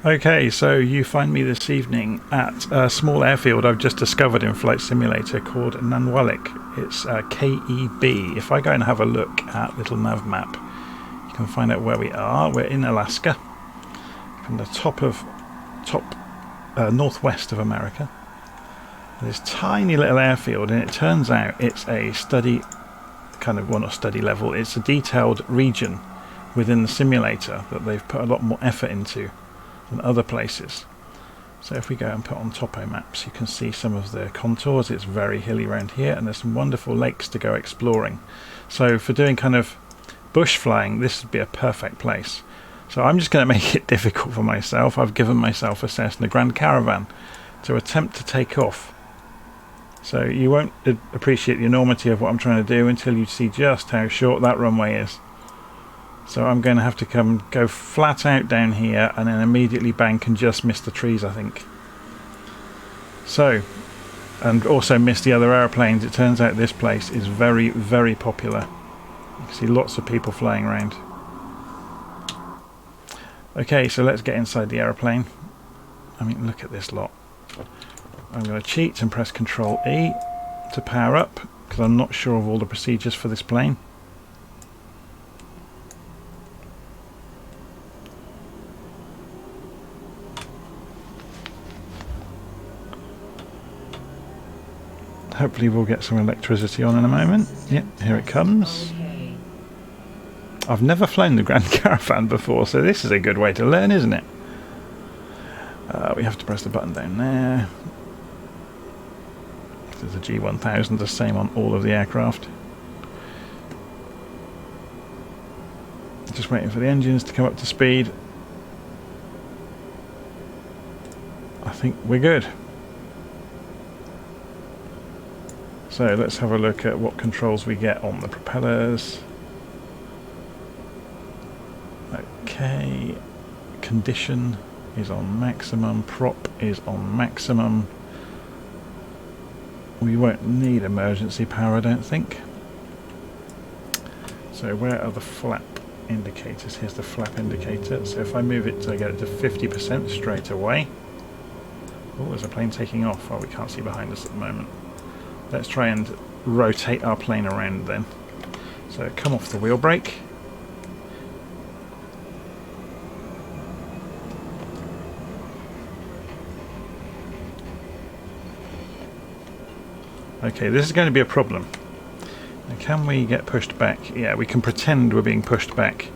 Okay, so you find me this evening at a small airfield I've just discovered in Flight Simulator called Nanwalek. It's KEB. If I go and have a look at little nav map, you can find out where we are. We're in Alaska, from the top northwest of America. This tiny little airfield, and it turns out it's a study, well, not study level, it's a detailed region within the simulator that they've put a lot more effort into than other places. So if we go and put on topo maps, you can see some of the contours. It's very hilly around here, and there's some wonderful lakes to go exploring. So for doing kind of bush flying, this would be a perfect place. So I'm just going to make it difficult for myself. I've given myself a Cessna Grand Caravan to attempt to take off. So you won't appreciate the enormity of what I'm trying to do until you see just how short that runway is. So I'm going to have to go flat out down here and then immediately bank and just miss the trees, I think. So, and also miss the other airplanes. It turns out this place is very, very popular. You can see lots of people flying around. Okay, so let's get inside the aeroplane. I mean, look at this lot. I'm going to cheat and press Control E to power up, because I'm not sure of all the procedures for this plane. Hopefully we'll get some electricity on in a moment. Yep, here it comes. I've never flown the Grand Caravan before, so this is a good way to learn, isn't it? We have to press the button down there. There's a G1000, the same on all of the aircraft. Just waiting for the engines to come up to speed. I think we're good. So let's have a look at what controls we get on the propellers. Okay, condition is on maximum, prop is on maximum. We won't need emergency power, I don't think. So where are the flap indicators? Here's the flap indicator. So if I move it to get it to 50% straight away. Oh, there's a plane taking off. Oh, we can't see behind us at the moment. Let's try and rotate our plane around then. So come off the wheel brake. Okay, this is going to be a problem. Now, can we get pushed back? Yeah, we can pretend we're being pushed back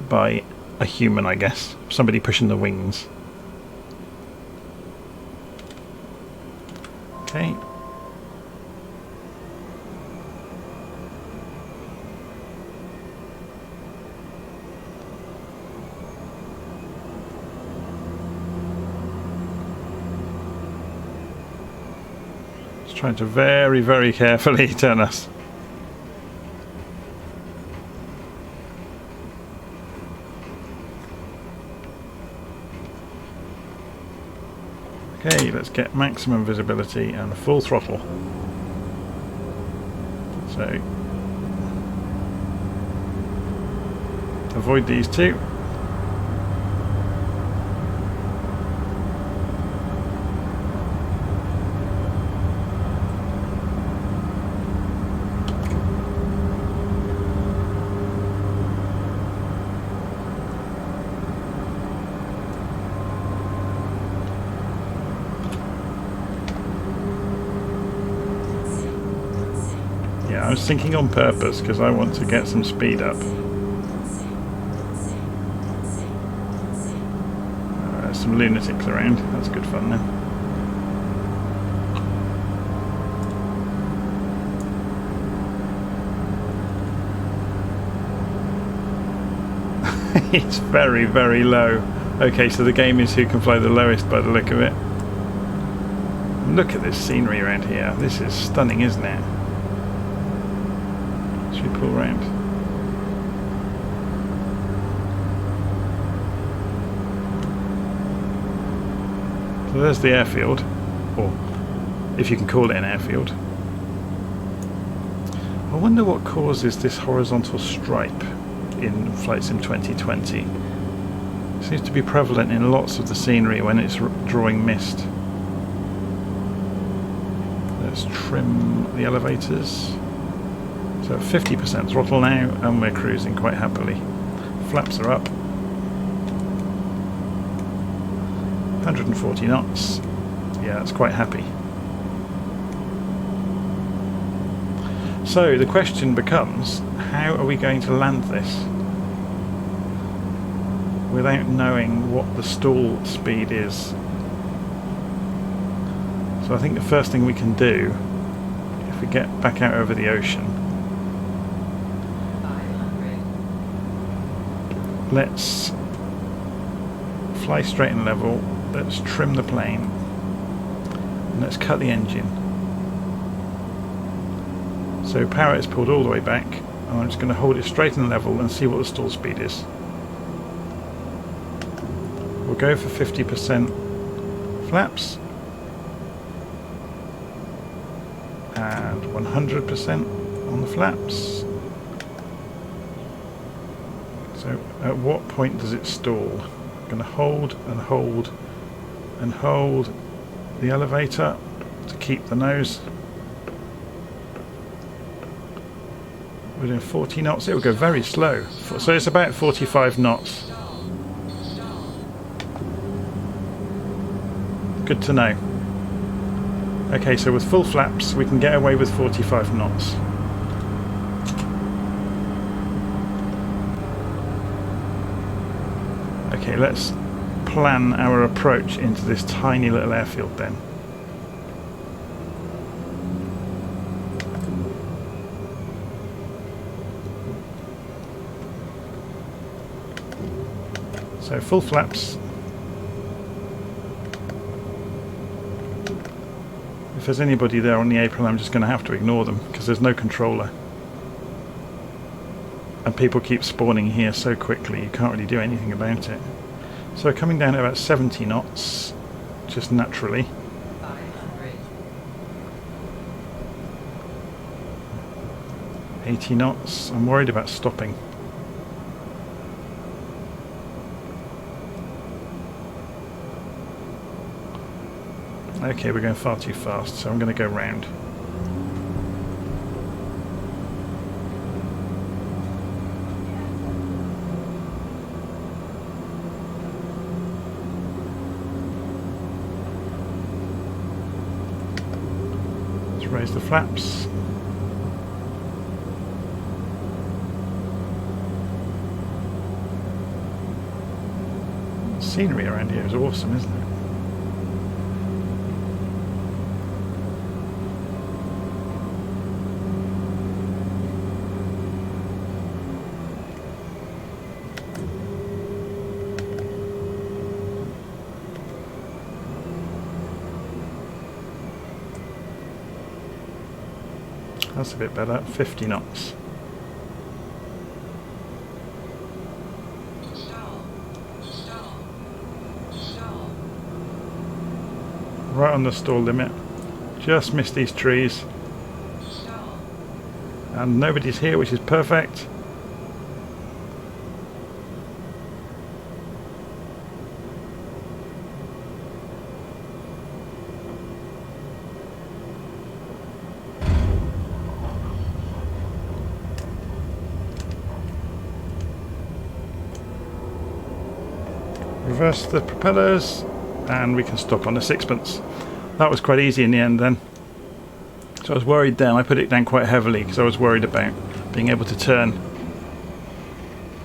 by a human, I guess. Somebody pushing the wings. Okay. Trying to very, very carefully turn us. Okay, let's get maximum visibility and full throttle. So avoid these two. I was thinking on purpose because I want to get some speed up. Some lunatics around, that's good fun then. It's very, very low. Okay, so the game is who can fly the lowest by the look of it. Look at this scenery around here. This is stunning, isn't it? Should we pull round? So there's the airfield, or if you can call it an airfield. I wonder what causes this horizontal stripe in Flight Sim 2020. Seems to be prevalent in lots of the scenery when it's drawing mist. Let's trim the elevators. So 50% throttle now, and we're cruising quite happily. Flaps are up. 140 knots. Yeah, it's quite happy. So the question becomes, how are we going to land this without knowing what the stall speed is? So I think the first thing we can do, if we get back out over the ocean, let's fly straight and level, let's trim the plane, and let's cut the engine. So power is pulled all the way back, and I'm just going to hold it straight and level and see what the stall speed is. We'll go for 50% flaps and 100% on the flaps. So at what point does it stall? I'm going to hold and hold and hold the elevator to keep the nose. We're doing 40 knots. It will go very slow. So it's about 45 knots. Good to know. Okay, so with full flaps we can get away with 45 knots. Okay, let's plan our approach into this tiny little airfield then. So full flaps. If there's anybody there on the apron, I'm just going to have to ignore them because there's no controller. And people keep spawning here so quickly you can't really do anything about it. So coming down at about 70 knots, just naturally. 80 knots. I'm worried about stopping. Okay, we're going far too fast, so I'm going to go round. Let's raise the flaps. The scenery around here is awesome, isn't it? That's a bit better, 50 knots. Right on the stall limit. Just missed these trees. And nobody's here, which is perfect. Reverse the propellers and we can stop on the sixpence. That was quite easy in the end then. So I was worried then, I put it down quite heavily because I was worried about being able to turn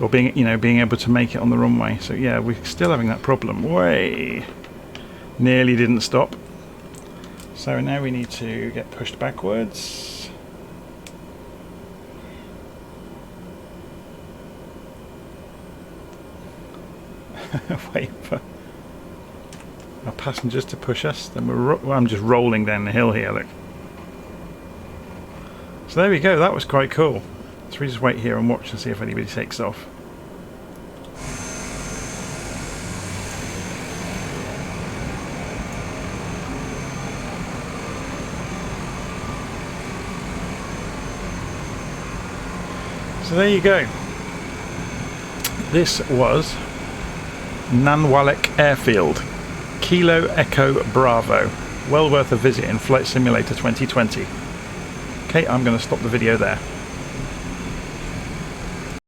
or being able to make it on the runway. So yeah, we're still having that problem. Way nearly didn't stop. So now we need to get pushed backwards. Wait for our passengers to push us, then I'm just rolling down the hill here, look. So there we go, that was quite cool. So we just wait here and watch and see if anybody takes off. So there you go. This was Nanwalek Airfield, Kilo Echo Bravo. Well worth a visit in Flight Simulator 2020. Okay, I'm going to stop the video there.